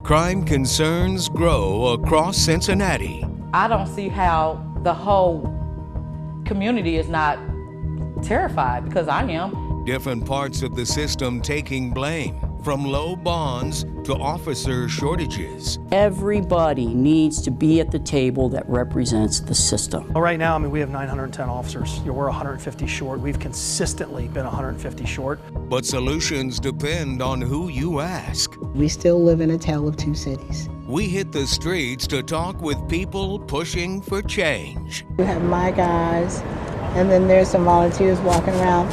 Crime concerns grow across Cincinnati. I don't see how the whole community is not terrified, because I am. Different parts of the system taking blame, from low bonds to officer shortages. Everybody needs to be at the table that represents the system. Well, right now, we have 910 officers. We're 150 short. We've consistently been 150 short. But solutions depend on who you ask. We still live in a tale of two cities. We hit the streets to talk with people pushing for change. You have my guys, and then there's some volunteers walking around.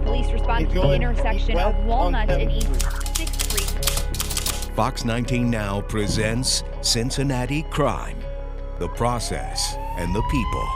Police responded to the intersection of Walnut and East 6th Street. Fox 19 Now presents Cincinnati Crime, the process and the people.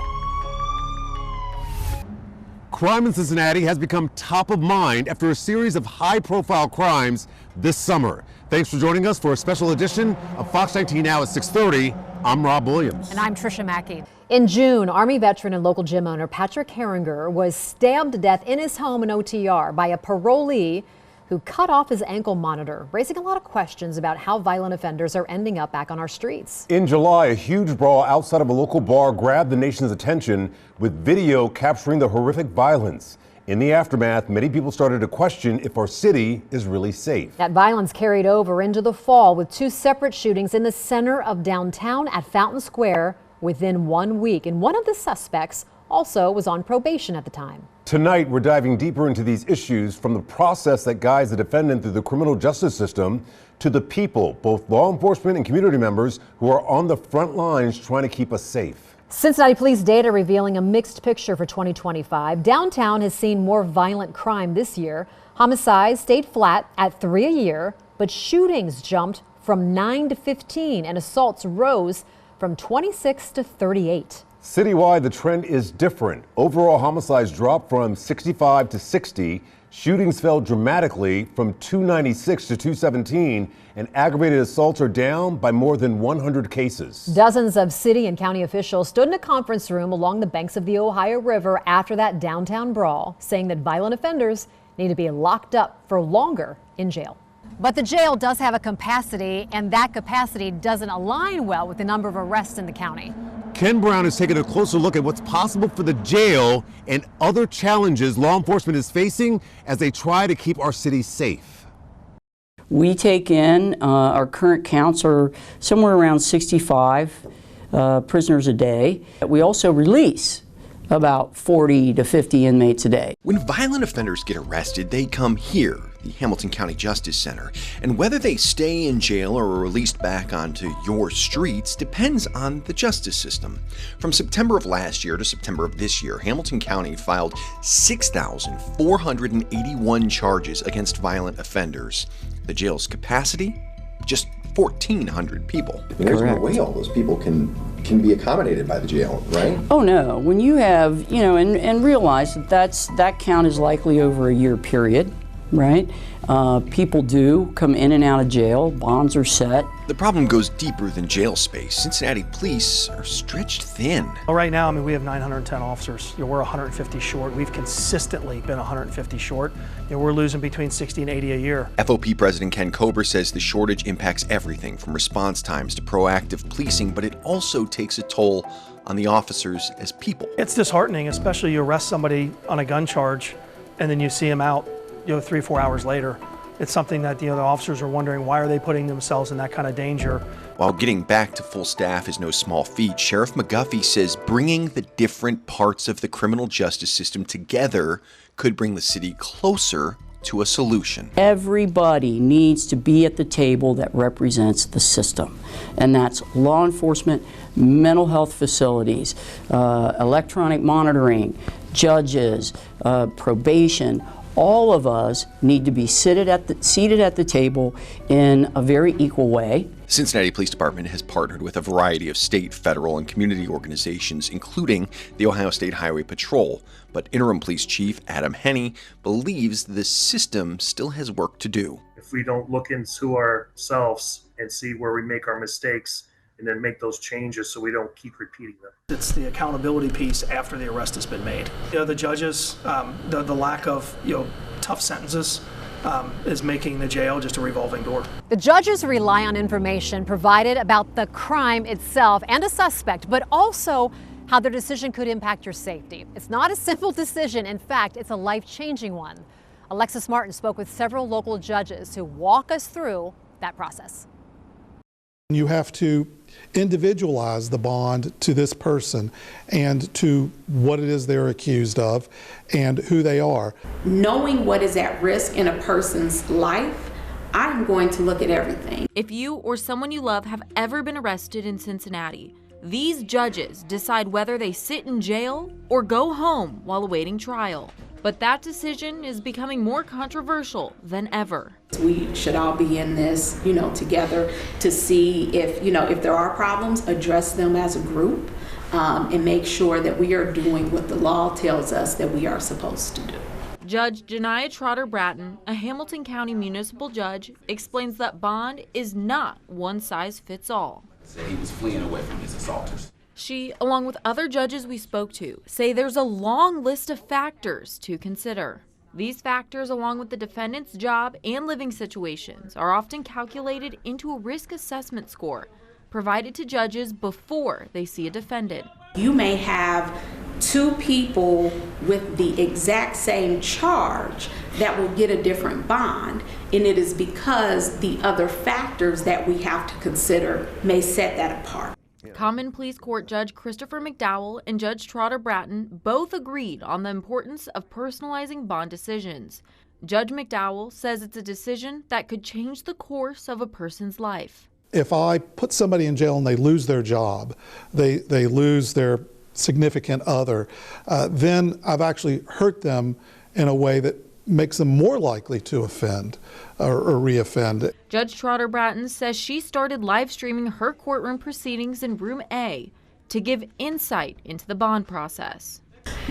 Crime in Cincinnati has become top of mind after a series of high-profile crimes this summer. Thanks for joining us for a special edition of Fox 19 Now at 6:30. I'm Rob Williams. And I'm Trisha Mackey. In June, Army veteran and local gym owner Patrick Herringer was stabbed to death in his home in OTR by a parolee who cut off his ankle monitor, raising a lot of questions about how violent offenders are ending up back on our streets. In July, a huge brawl outside of a local bar grabbed the nation's attention, with video capturing the horrific violence. In the aftermath, many people started to question if our city is really safe. That violence carried over into the fall, with two separate shootings in the center of downtown at Fountain Square within 1 week. And one of the suspects also was on probation at the time. Tonight, we're diving deeper into these issues, from the process that guides the defendant through the criminal justice system to the people, both law enforcement and community members, who are on the front lines trying to keep us safe. Cincinnati police data revealing a mixed picture for 2025. Downtown has seen more violent crime this year. Homicides stayed flat at 3 a year, but shootings jumped from 9 to 15 and assaults rose from 26 to 38. Citywide, the trend is different. Overall homicides dropped from 65 to 60. Shootings fell dramatically from 296 to 217, and aggravated assaults are down by more than 100 cases. Dozens of city and county officials stood in a conference room along the banks of the Ohio River after that downtown brawl, saying that violent offenders need to be locked up for longer in jail. But the jail does have a capacity, and that capacity doesn't align well with the number of arrests in the county. Ken Brown is taking a closer look at what's possible for the jail and other challenges law enforcement is facing as they try to keep our city safe. We take in, our current counts are somewhere around 65 prisoners a day. We also release about 40 to 50 inmates a day. When violent offenders get arrested, they come here, the Hamilton County Justice Center. And whether they stay in jail or are released back onto your streets depends on the justice system. From September of last year to September of this year, Hamilton County filed 6,481 charges against violent offenders. The jail's capacity? Just 1,400 people. There's no way all those people can be accommodated by the jail, right? Oh no, when you have, and realize that count is likely over a year period, right? People do come in and out of jail, bonds are set. The problem goes deeper than jail space. Cincinnati police are stretched thin. Well, right now, we have 910 officers. We're 150 short. We've consistently been 150 short. We're losing between 60 and 80 a year. FOP President Ken Kober says the shortage impacts everything from response times to proactive policing, but it also takes a toll on the officers as people. It's disheartening, especially you arrest somebody on a gun charge and then you see him out 3 or 4 hours later. It's something that the officers are wondering, why are they putting themselves in that kind of danger? While getting back to full staff is no small feat, Sheriff McGuffey says bringing the different parts of the criminal justice system together could bring the city closer to a solution. Everybody needs to be at the table that represents the system, and that's law enforcement, mental health facilities, electronic monitoring, judges, probation. All of us need to be seated at the table in a very equal way. Cincinnati Police Department has partnered with a variety of state, federal, and community organizations, including the Ohio State Highway Patrol. But Interim Police Chief Adam Henney believes the system still has work to do. If we don't look into ourselves and see where we make our mistakes, and then make those changes so we don't keep repeating them. It's the accountability piece after the arrest has been made. The judges, the lack of tough sentences is making the jail just a revolving door. The judges rely on information provided about the crime itself and a suspect, but also how their decision could impact your safety. It's not a simple decision. In fact, it's a life-changing one. Alexis Martin spoke with several local judges who walk us through that process. You have to individualize the bond to this person and to what it is they're accused of and who they are. Knowing what is at risk in a person's life, I'm going to look at everything. If you or someone you love have ever been arrested in Cincinnati, these judges decide whether they sit in jail or go home while awaiting trial. But that decision is becoming more controversial than ever. We should all be in this, together to see if, if there are problems, address them as a group, and make sure that we are doing what the law tells us that we are supposed to do. Judge Janiah Trotter-Bratton, a Hamilton County municipal judge, explains that bond is not one size fits all. He was fleeing away from his assaulters. She, along with other judges we spoke to, say there's a long list of factors to consider. These factors, along with the defendant's job and living situations, are often calculated into a risk assessment score provided to judges before they see a defendant. You may have two people with the exact same charge that will get a different bond, and it is because the other factors that we have to consider may set that apart. Common Pleas Court Judge Christopher McDowell and Judge Trotter-Bratton both agreed on the importance of personalizing bond decisions. Judge McDowell says it's a decision that could change the course of a person's life. If I put somebody in jail and they lose their job, they lose their significant other, then I've actually hurt them in a way that makes them more likely to offend or reoffend. Judge Trotter-Bratton says she started live streaming her courtroom proceedings in Room A to give insight into the bond process.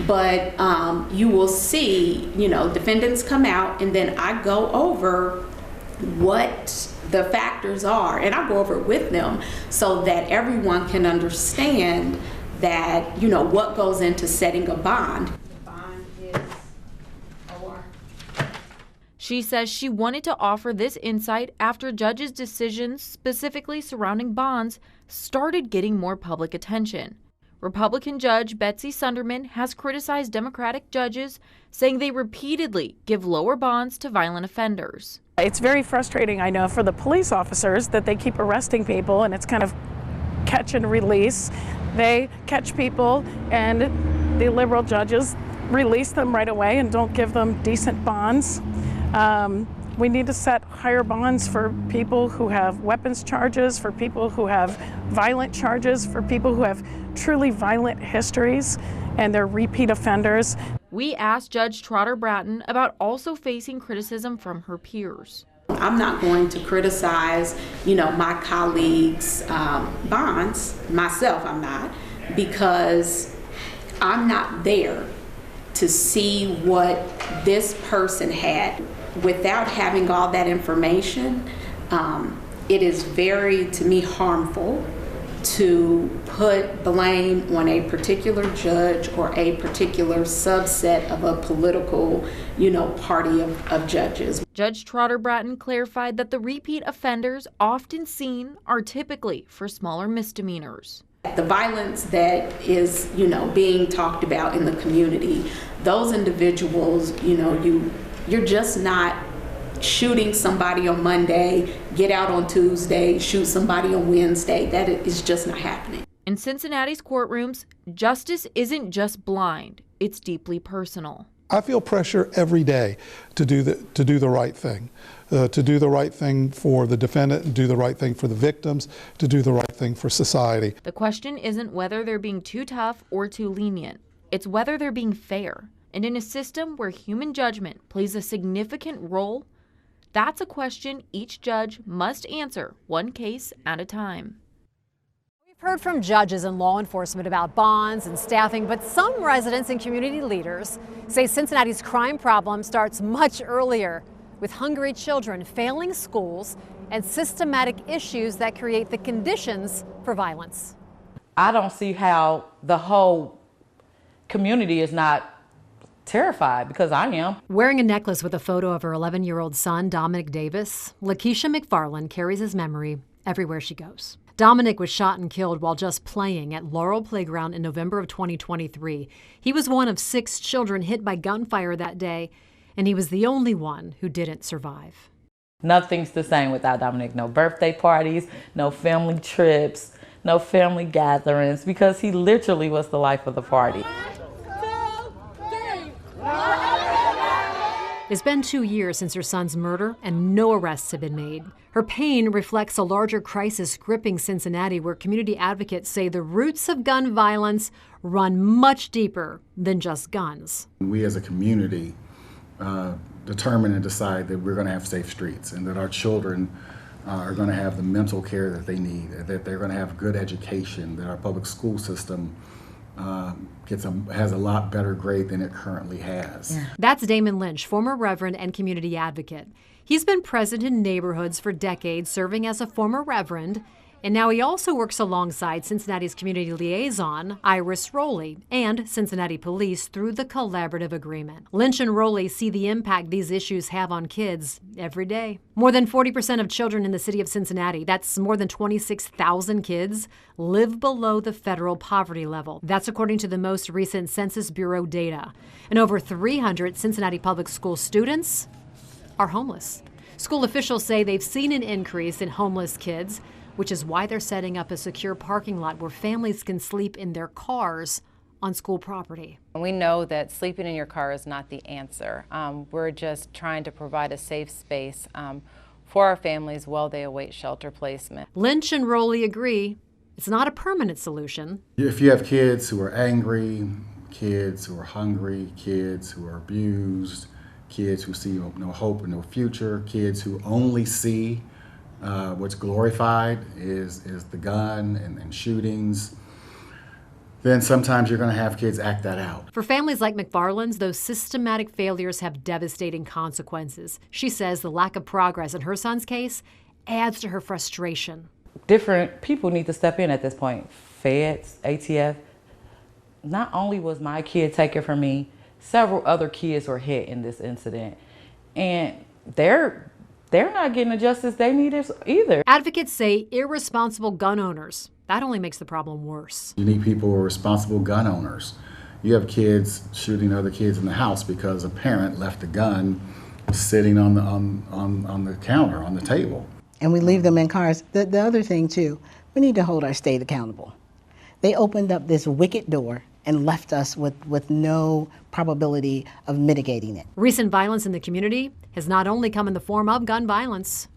But you will see, defendants come out, and then I go over what the factors are, and I go over it with them so that everyone can understand that, what goes into setting a bond. She says she wanted to offer this insight after judges' decisions, specifically surrounding bonds, started getting more public attention. Republican Judge Betsy Sunderman has criticized Democratic judges, saying they repeatedly give lower bonds to violent offenders. It's very frustrating, I know, for the police officers that they keep arresting people, and it's kind of catch and release. They catch people, and the liberal judges release them right away and don't give them decent bonds. We need to set higher bonds for people who have weapons charges, for people who have violent charges, for people who have truly violent histories and they're repeat offenders. We asked Judge Trotter-Bratton about also facing criticism from her peers. I'm not going to criticize, my colleagues' bonds, myself I'm not, because I'm not there to see what this person had. Without having all that information, it is very, to me, harmful to put blame on a particular judge or a particular subset of a political, party of judges. Judge Trotter-Bratton clarified that the repeat offenders often seen are typically for smaller misdemeanors. The violence that is, being talked about in the community, those individuals, you're just not shooting somebody on Monday, get out on Tuesday, shoot somebody on Wednesday. That is just not happening. In Cincinnati's courtrooms, justice isn't just blind, it's deeply personal. I feel pressure every day to do the right thing, to do the right thing for the defendant, and do the right thing for the victims, to do the right thing for society. The question isn't whether they're being too tough or too lenient. It's whether they're being fair. And in a system where human judgment plays a significant role, that's a question each judge must answer one case at a time. We've heard from judges and law enforcement about bonds and staffing, but some residents and community leaders say Cincinnati's crime problem starts much earlier, with hungry children, failing schools, and systematic issues that create the conditions for violence. I don't see how the whole community is not terrified, because I am. Wearing a necklace with a photo of her 11-year-old son, Dominic Davis, Lakeisha McFarland carries his memory everywhere she goes. Dominic was shot and killed while just playing at Laurel Playground in November of 2023. He was one of 6 children hit by gunfire that day, and he was the only one who didn't survive. Nothing's the same without Dominic. No birthday parties, no family trips, no family gatherings, because he literally was the life of the party. It's been 2 years since her son's murder, and no arrests have been made. Her pain reflects a larger crisis gripping Cincinnati, where community advocates say the roots of gun violence run much deeper than just guns. We as a community determine and decide that we're going to have safe streets and that our children are going to have the mental care that they need, that they're going to have good education, that our public school system has a lot better grade than it currently has. Yeah. That's Damon Lynch, former reverend and community advocate. He's been present in neighborhoods for decades, serving as a former reverend, and now he also works alongside Cincinnati's community liaison, Iris Rowley, and Cincinnati Police through the collaborative agreement. Lynch and Rowley see the impact these issues have on kids every day. More than 40% of children in the city of Cincinnati, that's more than 26,000 kids, live below the federal poverty level. That's according to the most recent Census Bureau data. And over 300 Cincinnati public school students are homeless. School officials say they've seen an increase in homeless kids, which is why they're setting up a secure parking lot where families can sleep in their cars on school property. We know that sleeping in your car is not the answer. We're just trying to provide a safe space for our families while they await shelter placement. Lynch and Rowley agree it's not a permanent solution. If you have kids who are angry, kids who are hungry, kids who are abused, kids who see no hope and no future, kids who only see what's glorified is the gun and shootings, then sometimes you're going to have kids act that out. For families like McFarland's, those systematic failures have devastating consequences. She says the lack of progress in her son's case adds to her frustration. Different people need to step in at this point. Feds, ATF. Not only was my kid taken from me, several other kids were hit in this incident. And they're not getting the justice they need either. Advocates say irresponsible gun owners, that only makes the problem worse. You need people who are responsible gun owners. You have kids shooting other kids in the house because a parent left a gun sitting on the counter, on the table. And we leave them in cars. The other thing too, we need to hold our state accountable. They opened up this wicked door and left us with no probability of mitigating it. Recent violence in the community has not only come in the form of gun violence.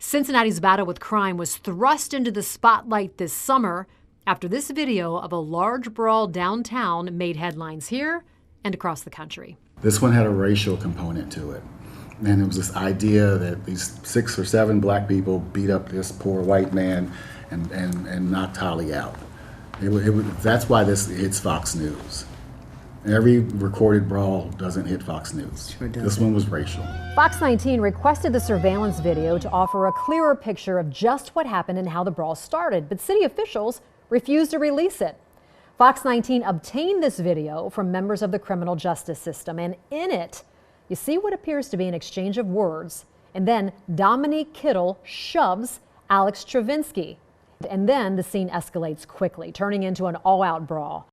Cincinnati's battle with crime was thrust into the spotlight this summer after this video of a large brawl downtown made headlines here and across the country. This one had a racial component to it. And it was this idea that these 6 or 7 black people beat up this poor white man and knocked Holly out. That's why this hits Fox News. Every recorded brawl doesn't hit Fox News. Sure doesn't. This one was racial. Fox 19 requested the surveillance video to offer a clearer picture of just what happened and how the brawl started, but city officials refused to release it. Fox 19 obtained this video from members of the criminal justice system, and in it, you see what appears to be an exchange of words, and then Dominique Kittle shoves Alex Travinsky. And then the scene escalates quickly, turning into an all-out brawl.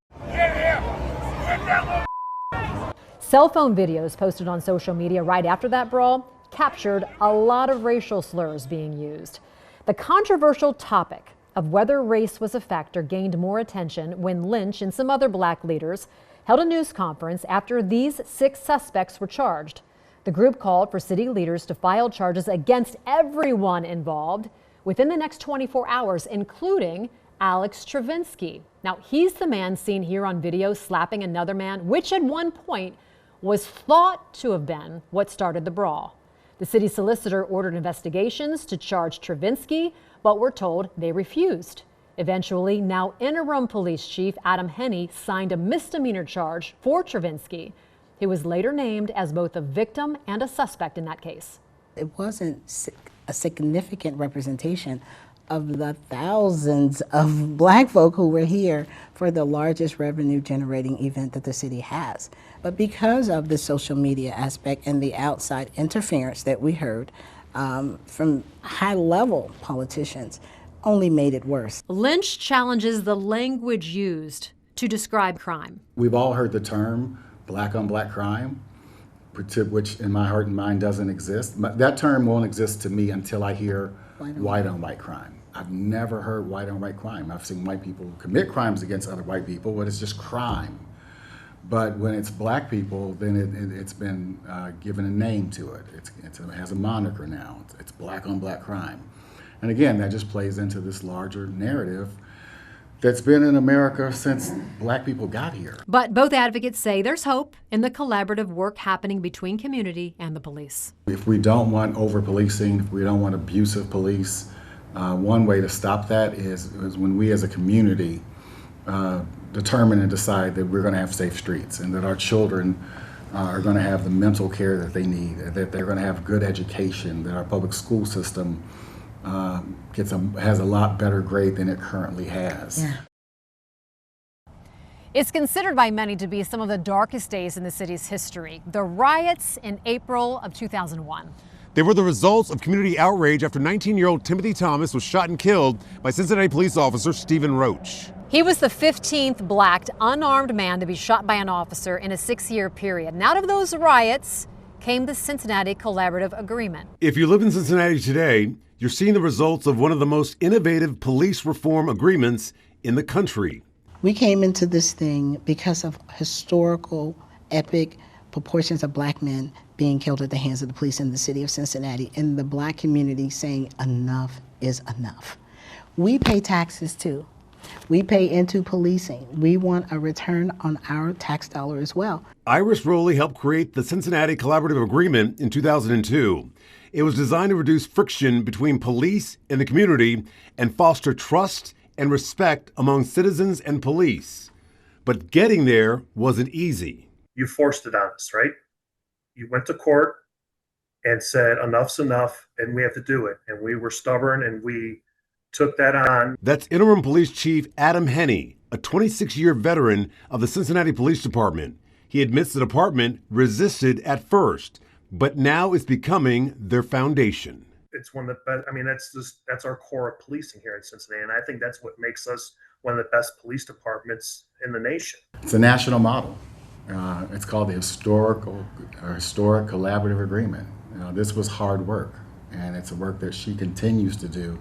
Cell phone videos posted on social media right after that brawl captured a lot of racial slurs being used. The controversial topic of whether race was a factor gained more attention when Lynch and some other black leaders held a news conference after these 6 suspects were charged. The group called for city leaders to file charges against everyone involved within the next 24 hours, including Alex Travinsky. Now, he's the man seen here on video slapping another man, which at one point was thought to have been what started the brawl. The city solicitor ordered investigations to charge Travinsky, but we're told they refused. Eventually, now interim police chief Adam Henney signed a misdemeanor charge for Travinsky. He was later named as both a victim and a suspect in that case. It wasn't a significant representation of the thousands of Black folk who were here for the largest revenue generating event that the city has. But because of the social media aspect and the outside interference that we heard from high level politicians, only made it worse. Lynch challenges the language used to describe crime. We've all heard the term black on black crime, which in my heart and mind doesn't exist. That term won't exist to me until I hear white on white crime. I've never heard white on white crime. I've seen white people commit crimes against other white people, but it's just crime. But when it's black people, then it's been given a name to it. It has a moniker now. It's black on black crime. And again, that just plays into this larger narrative that's been in America since Black people got here. But both advocates say there's hope in the collaborative work happening between community and the police. If we don't want over-policing, if we don't want abusive police, one way to stop that is when we as a community determine and decide that we're going to have safe streets and that our children are going to have the mental care that they need, that they're going to have good education, that our public school system has a lot better grade than it currently has. Yeah. It's considered by many to be some of the darkest days in the city's history. The riots in April of 2001. They were the results of community outrage after 19-year-old Timothy Thomas was shot and killed by Cincinnati police officer Stephen Roach. He was the 15th black unarmed man to be shot by an officer in a 6-year period. And out of those riots came the Cincinnati Collaborative Agreement. If you live in Cincinnati today, you're seeing the results of one of the most innovative police reform agreements in the country. We came into this thing because of historical, epic proportions of Black men being killed at the hands of the police in the city of Cincinnati, and the Black community saying enough is enough. We pay taxes too. We pay into policing. We want a return on our tax dollar as well. Iris Rowley helped create the Cincinnati Collaborative Agreement in 2002. It was designed to reduce friction between police and the community and foster trust and respect among citizens and police. But getting there wasn't easy. You forced it on us, right? You went to court and said, enough's enough, and we have to do it. And we were stubborn, and we took that on. That's Interim Police Chief Adam Henney, a 26-year veteran of the Cincinnati Police Department. He admits the department resisted at first, but now it's becoming their foundation. It's one of the best. I mean, that's our core of policing here in Cincinnati, and I think that's what makes us one of the best police departments in the nation. It's a national model. It's called the Historic Collaborative Agreement. This was hard work, and it's a work that she continues to do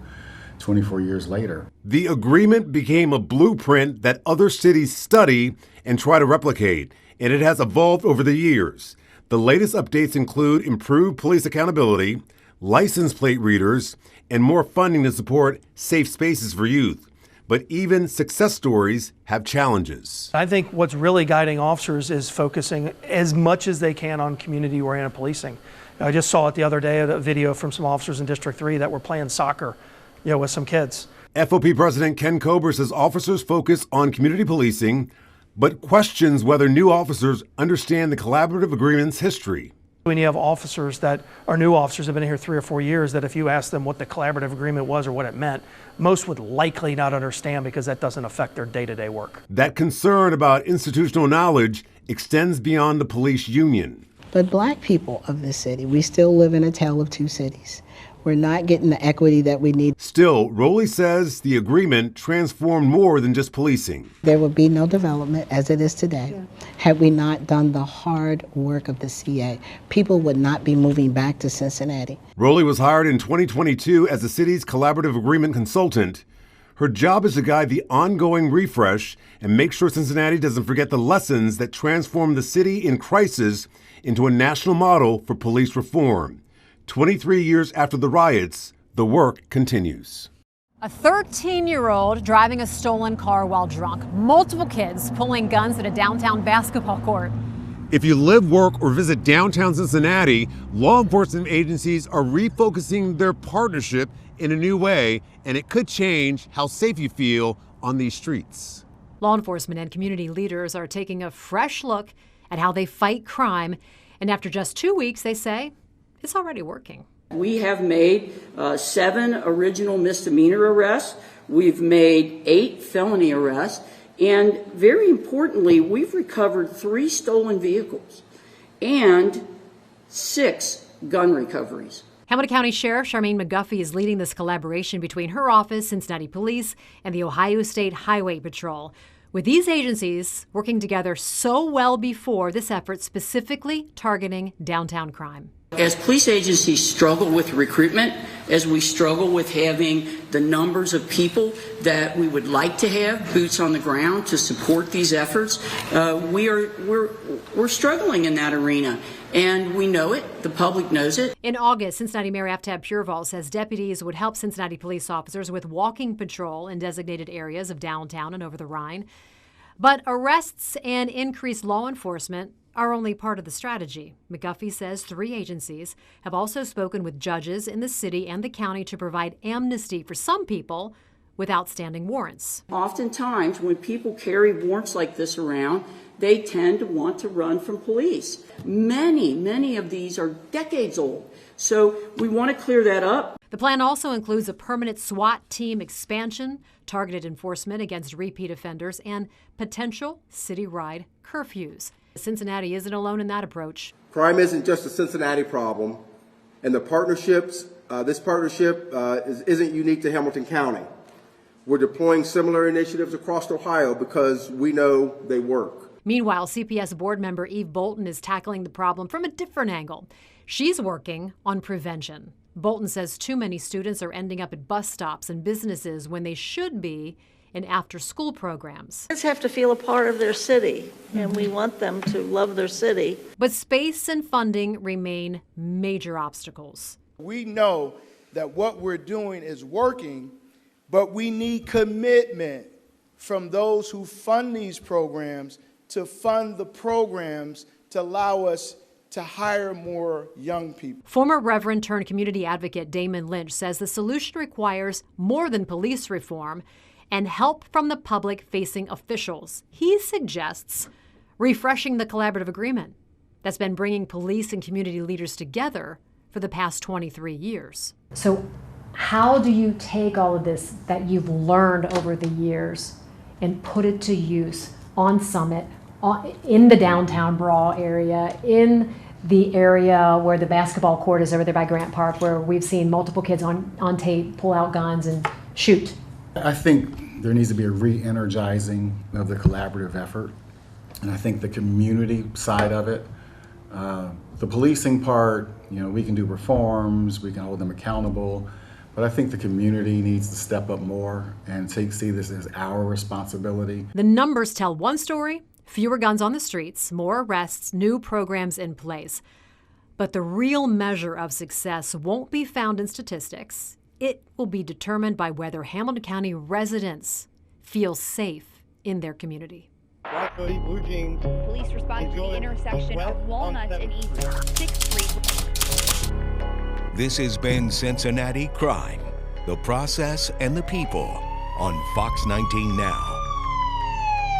24 years later. The agreement became a blueprint that other cities study and try to replicate, and it has evolved over the years. The latest updates include improved police accountability, license plate readers, and more funding to support safe spaces for youth. But even success stories have challenges. I think what's really guiding officers is focusing as much as they can on community-oriented policing. I just saw it the other day, a video from some officers in District 3 that were playing soccer, with some kids. FOP President Ken Kober says officers focus on community policing, but questions whether new officers understand the collaborative agreement's history. When you have officers that are new officers, have been here 3 or 4 years, that if you ask them what the collaborative agreement was or what it meant, most would likely not understand because that doesn't affect their day-to-day work. That concern about institutional knowledge extends beyond the police union. But Black people of this city, we still live in a tale of two cities. We're not getting the equity that we need. Still, Rowley says the agreement transformed more than just policing. There would be no development as it is today had we not done the hard work of the CA. People would not be moving back to Cincinnati. Rowley was hired in 2022 as the city's collaborative agreement consultant. Her job is to guide the ongoing refresh and make sure Cincinnati doesn't forget the lessons that transformed the city in crisis into a national model for police reform. 23 years after the riots, the work continues. A 13-year-old driving a stolen car while drunk. Multiple kids pulling guns at a downtown basketball court. If you live, work, or visit downtown Cincinnati, law enforcement agencies are refocusing their partnership in a new way, and it could change how safe you feel on these streets. Law enforcement and community leaders are taking a fresh look at how they fight crime, and after just 2 weeks, they say, it's already working. We have made 7 original misdemeanor arrests. We've made 8 felony arrests. And very importantly, we've recovered 3 stolen vehicles and 6 gun recoveries. Hamilton County Sheriff Charmaine McGuffey is leading this collaboration between her office, Cincinnati Police, and the Ohio State Highway Patrol, with these agencies working together so well before this effort specifically targeting downtown crime. As police agencies struggle with recruitment, as we struggle with having the numbers of people that we would like to have, boots on the ground to support these efforts, we're struggling in that arena. And we know it. The public knows it. In August, Cincinnati Mayor Aftab Pureval says deputies would help Cincinnati police officers with walking patrol in designated areas of downtown and over the Rhine. But arrests and increased law enforcement are only part of the strategy. McGuffey says 3 agencies have also spoken with judges in the city and the county to provide amnesty for some people with outstanding warrants. Oftentimes, when people carry warrants like this around, they tend to want to run from police. Many of these are decades old. So we want to clear that up. The plan also includes a permanent SWAT team expansion, targeted enforcement against repeat offenders, and potential citywide curfews. Cincinnati isn't alone in that approach. Crime isn't just a Cincinnati problem, and the partnerships, this partnership isn't unique to Hamilton County. We're deploying similar initiatives across Ohio because we know they work. Meanwhile, CPS board member Eve Bolton is tackling the problem from a different angle. She's working on prevention. Bolton says too many students are ending up at bus stops and businesses when they should be in after-school programs. Kids have to feel a part of their city, and we want them to love their city. But space and funding remain major obstacles. We know that what we're doing is working, but we need commitment from those who fund these programs to fund the programs to allow us to hire more young people. Former Reverend turned community advocate Damon Lynch says the solution requires more than police reform and help from the public-facing officials. He suggests refreshing the collaborative agreement that's been bringing police and community leaders together for the past 23 years. So how do you take all of this that you've learned over the years and put it to use on Summit, in the downtown Brawl area, in the area where the basketball court is over there by Grant Park, where we've seen multiple kids on tape pull out guns and shoot? I think there needs to be a re-energizing of the collaborative effort. And I think the community side of it, the policing part, we can do reforms, we can hold them accountable, but I think the community needs to step up more and see this as our responsibility. The numbers tell one story: fewer guns on the streets, more arrests, new programs in place. But the real measure of success won't be found in statistics. It will be determined by whether Hamilton County residents feel safe in their community. Police responded to the intersection of Walnut and East 6th Street. This has been Cincinnati Crime, the process and the people on Fox 19 Now.